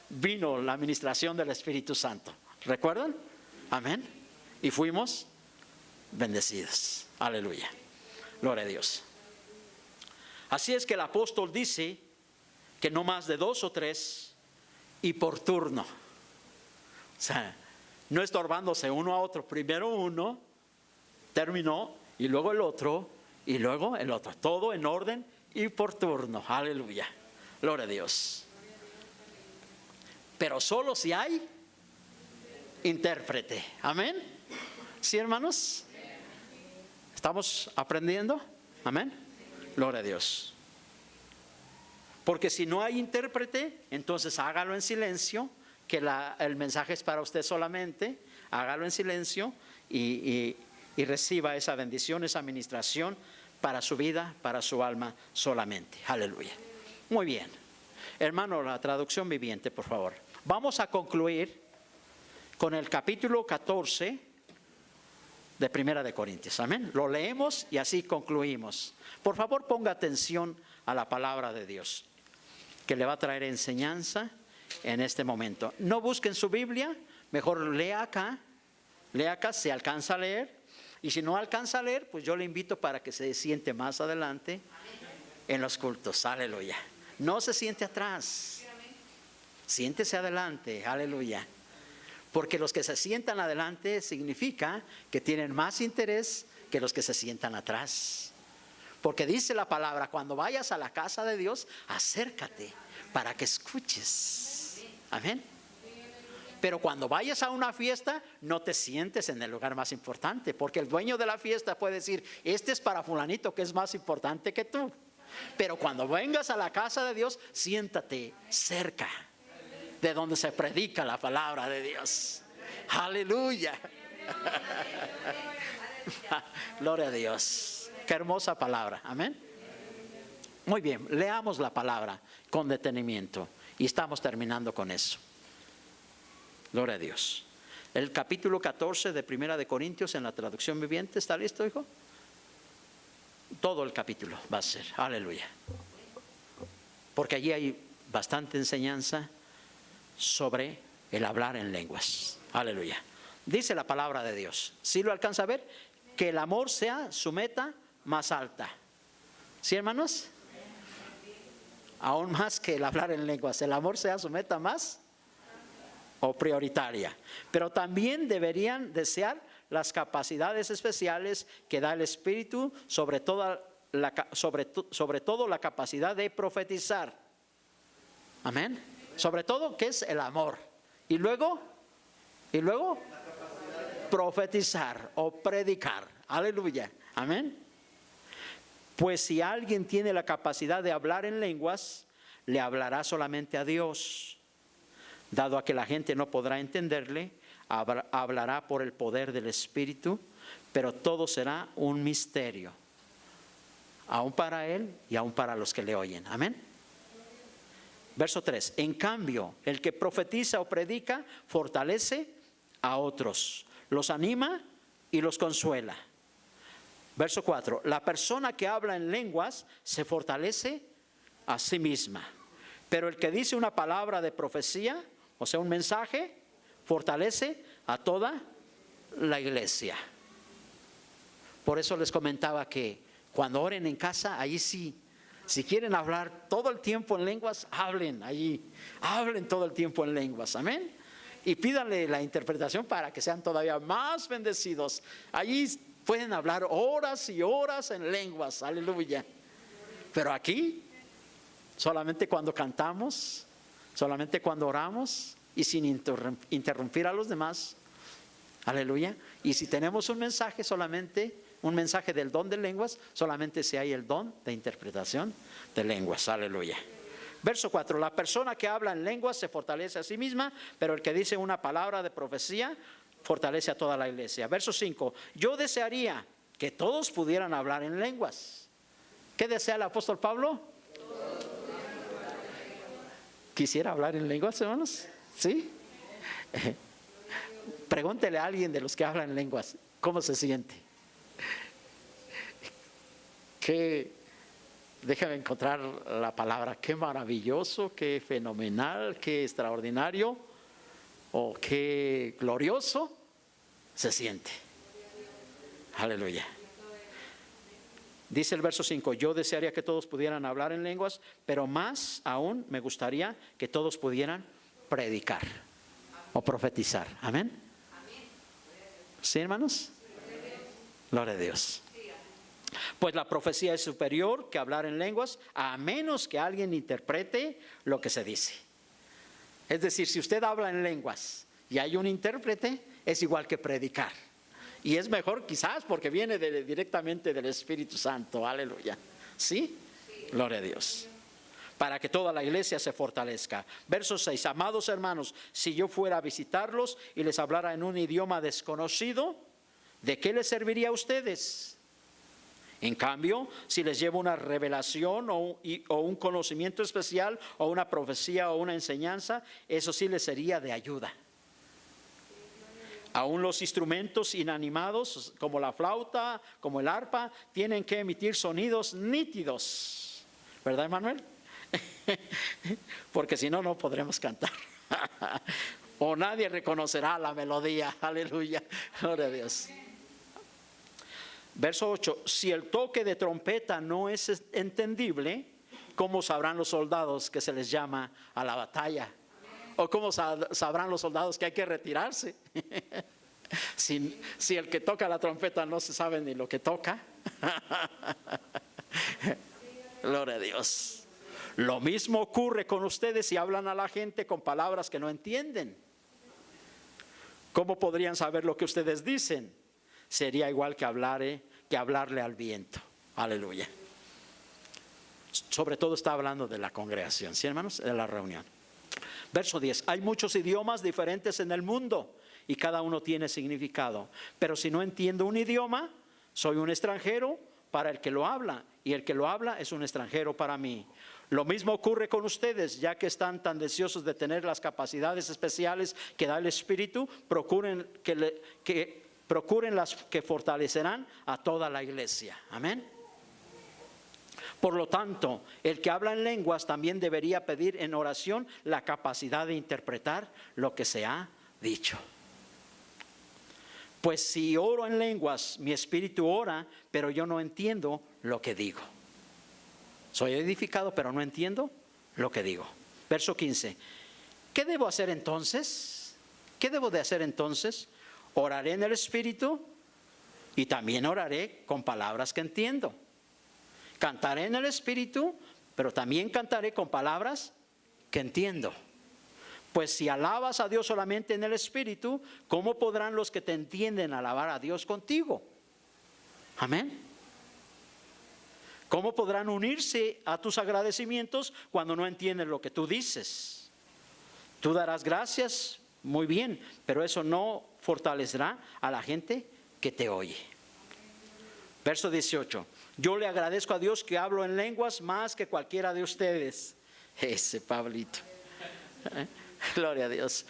vino la administración del Espíritu Santo. ¿Recuerdan? Amén. Y fuimos bendecidos. Aleluya. Gloria a Dios. Así es que el apóstol dice que no más de 2 o 3 y por turno. O sea, no estorbándose uno a otro. Primero uno terminó y luego el otro y luego el otro. Todo en orden y por turno. Aleluya. Gloria a Dios. Pero solo si hay intérprete. Amén. ¿Sí, hermanos? ¿Estamos aprendiendo? Amén. Gloria a Dios. Porque si no hay intérprete, entonces hágalo en silencio, que el mensaje es para usted solamente. Hágalo en silencio y reciba esa bendición, esa administración para su vida, para su alma solamente. Aleluya. Muy bien. Hermano, la traducción viviente, por favor. Vamos a concluir con el capítulo 14 de Primera de Corintios. Amén. Lo leemos y así concluimos. Por favor, ponga atención a la palabra de Dios, que le va a traer enseñanza en este momento. No busquen su Biblia, mejor lea acá si alcanza a leer. Y si no alcanza a leer, pues yo le invito para que se siente más adelante en los cultos. Aleluya. No se siente atrás, siéntese adelante. Aleluya. Porque los que se sientan adelante significa que tienen más interés que los que se sientan atrás. Porque dice la palabra, cuando vayas a la casa de Dios, acércate para que escuches. Amén. Pero cuando vayas a una fiesta, no te sientes en el lugar más importante, porque el dueño de la fiesta puede decir, este es para fulanito que es más importante que tú. Pero cuando vengas a la casa de Dios, siéntate cerca de donde se predica la palabra de Dios. Aleluya. Gloria a Dios. Qué hermosa palabra. Amén. Muy bien, leamos la palabra con detenimiento y estamos terminando con eso. Gloria a Dios. El capítulo 14 de Primera de Corintios en la traducción viviente. ¿Está listo, hijo? Todo el capítulo va a ser. Aleluya. Porque allí hay bastante enseñanza sobre el hablar en lenguas. Aleluya. Dice la palabra de Dios. ¿Sí lo alcanza a ver? Que el amor sea su meta más alta. ¿Sí, hermanos? Aún más que el hablar en lenguas. El amor sea su meta más o prioritaria. Pero también deberían desear las capacidades especiales que da el Espíritu, sobre todo la capacidad de profetizar. Amén. Sobre todo, ¿qué es el amor? Y luego profetizar o predicar. Aleluya. Amén. Pues si alguien tiene la capacidad de hablar en lenguas, le hablará solamente a Dios. Dado a que la gente no podrá entenderle, hablará por el poder del Espíritu, pero todo será un misterio, aún para él y aún para los que le oyen. Amén. Verso 3. En cambio, el que profetiza o predica fortalece a otros, los anima y los consuela. Verso 4. La persona que habla en lenguas se fortalece a sí misma, pero el que dice una palabra de profecía, o sea, un mensaje, fortalece a toda la iglesia. Por eso les comentaba que cuando oren en casa, ahí sí, si quieren hablar todo el tiempo en lenguas, hablen allí, hablen todo el tiempo en lenguas, amén. Y pídanle la interpretación para que sean todavía más bendecidos. Allí pueden hablar horas y horas en lenguas, aleluya. Pero aquí, solamente cuando cantamos, solamente cuando oramos y sin interrumpir a los demás. Aleluya. Y si tenemos un mensaje, solamente un mensaje del don de lenguas solamente si hay el don de interpretación de lenguas. Aleluya. Verso 4, la persona que habla en lenguas se fortalece a sí misma, pero el que dice una palabra de profecía fortalece a toda la iglesia. Verso 5, yo desearía que todos pudieran hablar en lenguas. ¿Qué desea el apóstol Pablo? ¿Quisiera hablar en lenguas, hermanos? ¿Sí? Pregúntele a alguien de los que hablan en lenguas, ¿cómo se siente? Déjame encontrar la palabra, qué maravilloso, qué fenomenal, qué extraordinario o qué glorioso se siente. Aleluya. Dice el verso 5, yo desearía que todos pudieran hablar en lenguas, pero más aún me gustaría que todos pudieran predicar o profetizar. Amén. ¿Sí, hermanos? Gloria a Dios. Pues la profecía es superior que hablar en lenguas, a menos que alguien interprete lo que se dice. Es decir, si usted habla en lenguas y hay un intérprete, es igual que predicar. Y es mejor quizás porque viene directamente del Espíritu Santo. Aleluya. ¿Sí? Gloria a Dios. Para que toda la iglesia se fortalezca. Verso 6. Amados hermanos, si yo fuera a visitarlos y les hablara en un idioma desconocido, ¿de qué les serviría a ustedes? En cambio, si les llevo una revelación o un conocimiento especial o una profecía o una enseñanza, eso sí les sería de ayuda. Aún los instrumentos inanimados como la flauta, como el arpa, tienen que emitir sonidos nítidos. ¿Verdad, Emanuel? Porque si no, no podremos cantar. O nadie reconocerá la melodía. Aleluya. Gloria a Dios. Verso 8. Si el toque de trompeta no es entendible, ¿cómo sabrán los soldados que se les llama a la batalla? ¿O cómo sabrán los soldados que hay que retirarse? Si el que toca la trompeta no se sabe ni lo que toca. Gloria a Dios. Lo mismo ocurre con ustedes si hablan a la gente con palabras que no entienden. ¿Cómo podrían saber lo que ustedes dicen? Sería igual que hablarle al viento. Aleluya. Sobre todo está hablando de la congregación, ¿sí, hermanos? De la reunión. Verso 10. Hay muchos idiomas diferentes en el mundo y cada uno tiene significado. Pero si no entiendo un idioma, soy un extranjero para el que lo habla, y el que lo habla es un extranjero para mí. Lo mismo ocurre con ustedes, ya que están tan deseosos de tener las capacidades especiales que da el Espíritu, procuren las que fortalecerán a toda la iglesia. Amén. Por lo tanto, el que habla en lenguas también debería pedir en oración la capacidad de interpretar lo que se ha dicho. Pues si oro en lenguas, mi espíritu ora, pero yo no entiendo lo que digo. Soy edificado, pero no entiendo lo que digo. Verso 15. ¿Qué debo hacer entonces? ¿Qué debo de hacer entonces? Oraré en el espíritu y también oraré con palabras que entiendo. Cantaré en el espíritu, pero también cantaré con palabras que entiendo. Pues si alabas a Dios solamente en el espíritu, ¿cómo podrán los que te entienden alabar a Dios contigo? Amén. ¿Cómo podrán unirse a tus agradecimientos cuando no entienden lo que tú dices? Tú darás gracias, muy bien, pero eso no fortalecerá a la gente que te oye. Verso 18. Yo le agradezco a Dios que hablo en lenguas más que cualquiera de ustedes. Ese Pablito. Gloria a Dios.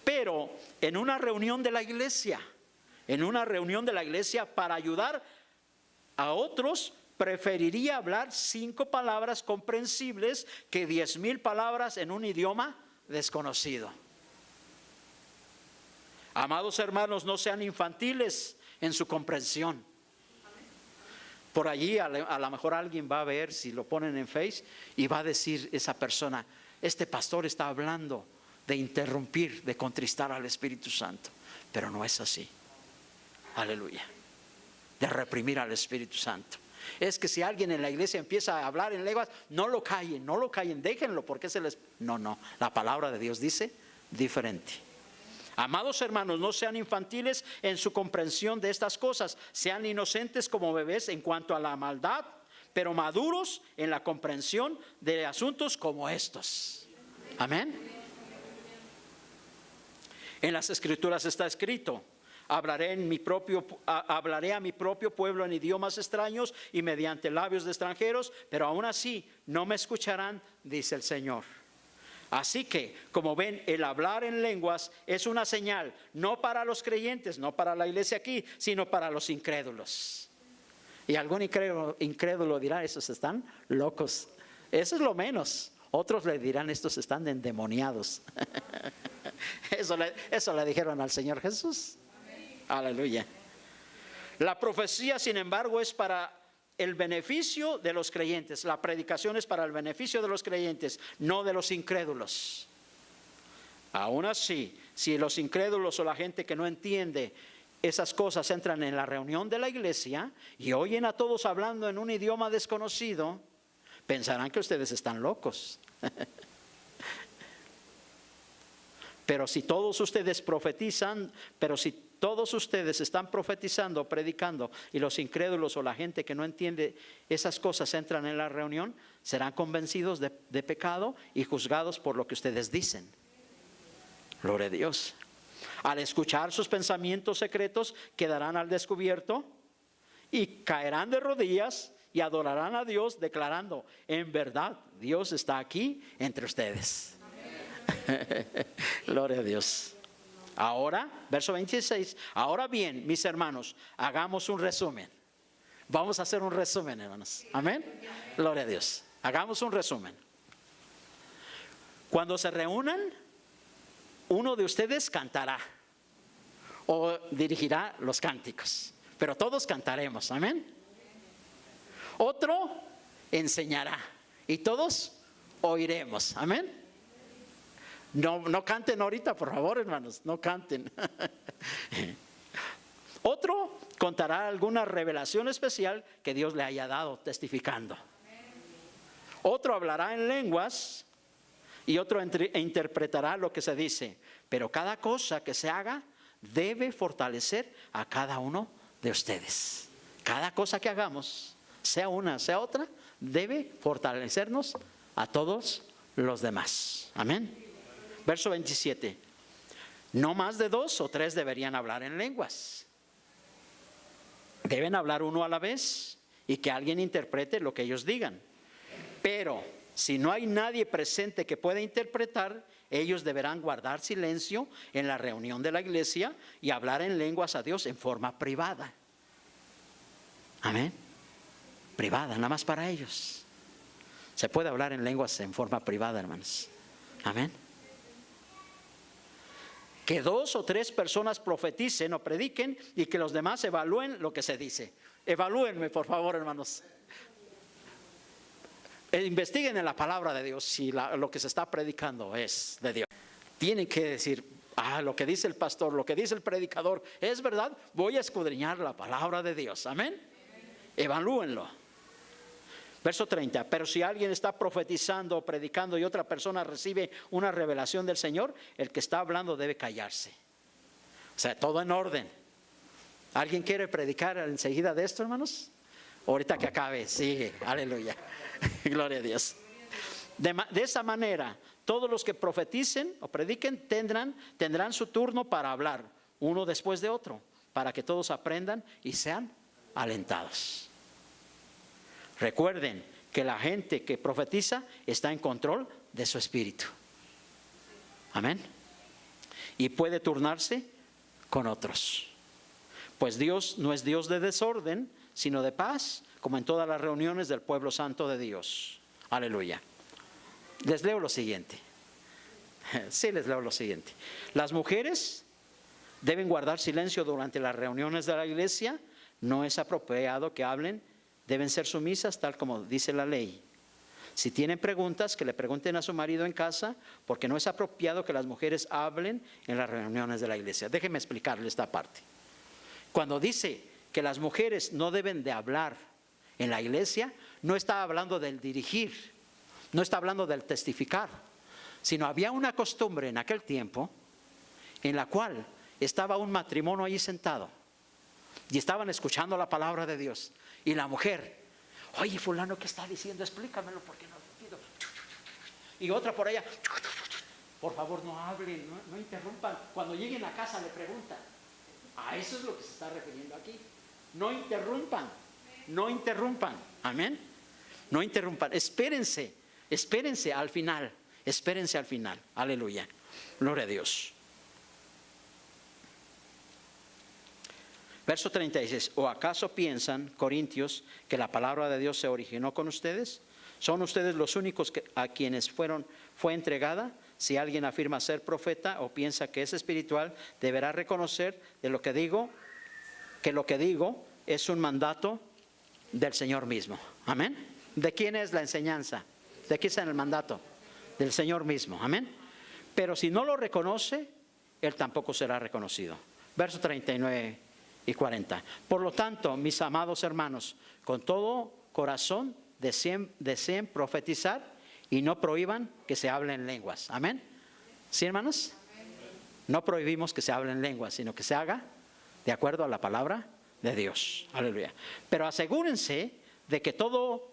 Pero en una reunión de la iglesia, para ayudar a otros, preferiría hablar 5 palabras comprensibles que 10,000 palabras en un idioma desconocido. Amados hermanos, no sean infantiles en su comprensión. Por allí a lo mejor alguien va a ver, si lo ponen en Face, y va a decir esa persona: este pastor está hablando de interrumpir, de contristar al Espíritu Santo. Pero no es así. Aleluya. De reprimir al Espíritu Santo. Es que si alguien en la iglesia empieza a hablar en lenguas, no lo callen, déjenlo, porque no, la palabra de Dios dice diferente. Amados hermanos, no sean infantiles en su comprensión de estas cosas, sean inocentes como bebés en cuanto a la maldad, pero maduros en la comprensión de asuntos como estos. Amén. En las Escrituras está escrito: hablaré a mi propio pueblo en idiomas extraños y mediante labios de extranjeros, pero aún así no me escucharán, dice el Señor. Así que, como ven, el hablar en lenguas es una señal, no para los creyentes, no para la iglesia aquí, sino para los incrédulos. Y algún incrédulo dirá: esos están locos. Eso es lo menos. Otros le dirán: estos están endemoniados. Eso le dijeron al Señor Jesús. Aleluya. La profecía, sin embargo, es para el beneficio de los creyentes. La predicación es para el beneficio de los creyentes, no de los incrédulos. Aún así, si los incrédulos o la gente que no entiende esas cosas entran en la reunión de la iglesia y oyen a todos hablando en un idioma desconocido, pensarán que ustedes están locos. Pero si todos ustedes están profetizando, predicando, y los incrédulos o la gente que no entiende esas cosas entran en la reunión, serán convencidos de pecado y juzgados por lo que ustedes dicen. Gloria a Dios. Al escuchar sus pensamientos secretos, quedarán al descubierto y caerán de rodillas y adorarán a Dios, declarando: en verdad, Dios está aquí entre ustedes. Gloria a Dios. Ahora, verso 26. Ahora bien, mis hermanos, hagamos un resumen. Vamos a hacer un resumen, hermanos. Amén. Gloria a Dios. Hagamos un resumen. Cuando se reúnan, uno de ustedes cantará o dirigirá los cánticos, pero todos cantaremos. Amén. Otro enseñará y todos oiremos. Amén. No canten ahorita, por favor, hermanos, no canten. Otro contará alguna revelación especial que Dios le haya dado, testificando. Otro hablará en lenguas y otro interpretará lo que se dice. Pero cada cosa que se haga debe fortalecer a cada uno de ustedes. Cada cosa que hagamos, sea una, sea otra, debe fortalecernos a todos los demás. Amén. Verso 27. No más de 2 o 3 deberían hablar en lenguas. Deben hablar uno a la vez y que alguien interprete lo que ellos digan. Pero si no hay nadie presente que pueda interpretar, ellos deberán guardar silencio en la reunión de la iglesia y hablar en lenguas a Dios en forma privada. Amén. Privada, nada más para ellos. Se puede hablar en lenguas en forma privada, hermanos. Amén. Que 2 o 3 personas profeticen o prediquen y que los demás evalúen lo que se dice. Evalúenme, por favor, hermanos. Investiguen en la palabra de Dios si lo que se está predicando es de Dios. Tienen que decir: lo que dice el pastor, lo que dice el predicador, ¿es verdad? Voy a escudriñar la palabra de Dios. Amén. Evalúenlo. Verso 30. Pero si alguien está profetizando o predicando y otra persona recibe una revelación del Señor, el que está hablando debe callarse. O sea, todo en orden. ¿Alguien quiere predicar enseguida de esto, hermanos? Ahorita que acabe, sigue. Aleluya. Gloria a Dios. De esa manera, todos los que profeticen o prediquen tendrán su turno para hablar, uno después de otro, para que todos aprendan y sean alentados. Recuerden que la gente que profetiza está en control de su espíritu. Amén. Y puede turnarse con otros. Pues Dios no es Dios de desorden, sino de paz, como en todas las reuniones del pueblo santo de Dios. Aleluya. Les leo lo siguiente. Sí, les leo lo siguiente. Las mujeres deben guardar silencio durante las reuniones de la iglesia. No es apropiado que hablen. Deben ser sumisas tal como dice la ley. Si tienen preguntas, que le pregunten a su marido en casa, porque no es apropiado que las mujeres hablen en las reuniones de la iglesia. Déjenme explicarle esta parte. Cuando dice que las mujeres no deben de hablar en la iglesia, no está hablando del dirigir, no está hablando del testificar, sino había una costumbre en aquel tiempo en la cual estaba un matrimonio allí sentado y estaban escuchando la palabra de Dios. Y la mujer, oye, fulano, ¿qué está diciendo? Explícamelo porque no entiendo. Y otra por allá, por favor no hablen, no interrumpan. Cuando lleguen a casa le preguntan. A eso es lo que se está refiriendo aquí. No interrumpan, no interrumpan. Amén. No interrumpan, espérense al final. Espérense al final. Aleluya. Gloria a Dios. Verso 36. ¿O acaso piensan, Corintios, que la palabra de Dios se originó con ustedes? ¿Son ustedes los únicos a quienes fue entregada? Si alguien afirma ser profeta o piensa que es espiritual, deberá reconocer de lo que digo, que lo que digo es un mandato del Señor mismo. Amén. ¿De quién es la enseñanza? ¿De quién es el mandato? Del Señor mismo. Amén. Pero si no lo reconoce, él tampoco será reconocido. Verso 39 y 40. Por lo tanto, mis amados hermanos, con todo corazón deseen profetizar y no prohíban que se hablen lenguas. Amén. ¿Sí, hermanos? No prohibimos que se hablen lenguas, sino que se haga de acuerdo a la palabra de Dios. Aleluya. Pero asegúrense de que todo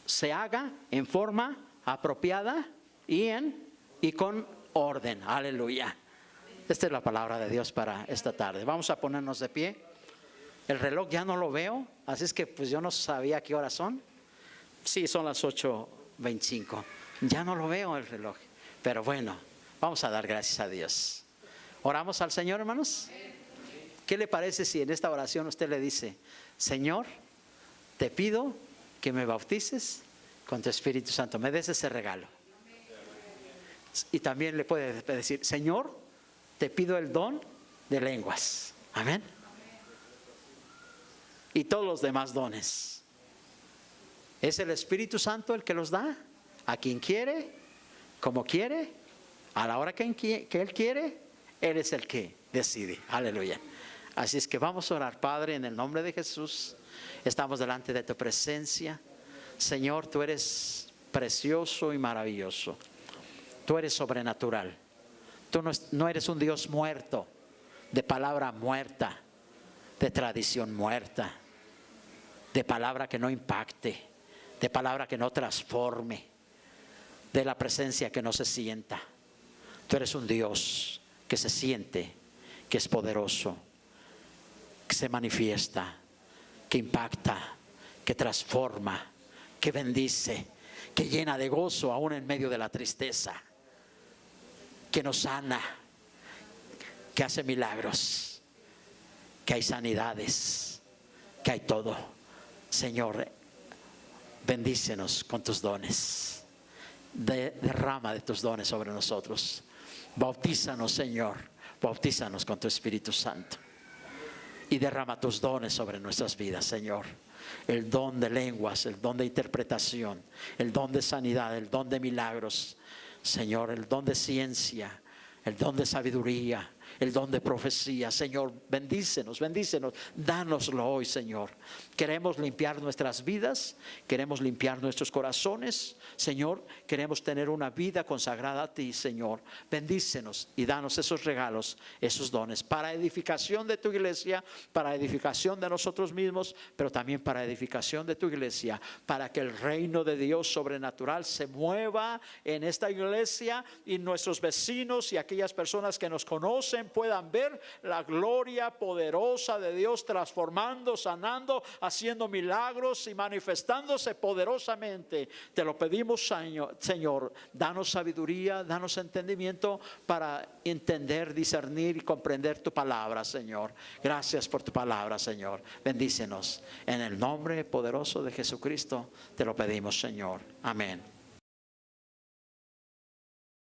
se haga en forma apropiada y con orden. Aleluya. Esta es la palabra de Dios para esta tarde. Vamos a ponernos de pie. El reloj ya no lo veo, así es que pues yo no sabía qué horas son. Sí, son las 8:25. Ya no lo veo el reloj, pero bueno, vamos a dar gracias a Dios. ¿Oramos al Señor, hermanos? ¿Qué le parece si en esta oración usted le dice: Señor, te pido que me bautices con tu Espíritu Santo, me des ese regalo? Y también le puede decir: Señor, te pido el don de lenguas. Amén. Y todos los demás dones. Es el Espíritu Santo el que los da a quien quiere, como quiere, a la hora que Él quiere. Él es el que decide. Aleluya. Así es que vamos a orar. Padre, en el nombre de Jesús, estamos delante de tu presencia. Señor, tú eres precioso y maravilloso. Tú eres sobrenatural. Tú no eres un Dios muerto, de palabra muerta, de tradición muerta, de palabra que no impacte, de palabra que no transforme, de la presencia que no se sienta. Tú eres un Dios que se siente, que es poderoso, que se manifiesta, que impacta, que transforma, que bendice, que llena de gozo aún en medio de la tristeza, que nos sana, que hace milagros, que hay sanidades, que hay todo. Señor, bendícenos con tus dones. Derrama de tus dones sobre nosotros. Bautízanos, Señor. Bautízanos con tu Espíritu Santo. Y derrama tus dones sobre nuestras vidas, Señor. El don de lenguas, el don de interpretación, el don de sanidad, el don de milagros, Señor, el don de ciencia, el don de sabiduría, el don de profecía. Señor, bendícenos, bendícenos, dánoslo hoy, Señor. Queremos limpiar nuestras vidas, queremos limpiar nuestros corazones, Señor. Queremos tener una vida consagrada a ti, Señor. Bendícenos y danos esos regalos, esos dones, para edificación de tu iglesia, para edificación de nosotros mismos, pero también para edificación de tu iglesia, para que el reino de Dios sobrenatural se mueva en esta iglesia y nuestros vecinos y aquellas personas que nos conocen puedan ver la gloria poderosa de Dios transformando, sanando, haciendo milagros y manifestándose poderosamente. Te lo pedimos, Señor, danos sabiduría, danos entendimiento para entender, discernir y comprender tu palabra, Señor. Gracias por tu palabra, Señor. Bendícenos. En el nombre poderoso de Jesucristo te lo pedimos, Señor. Amén.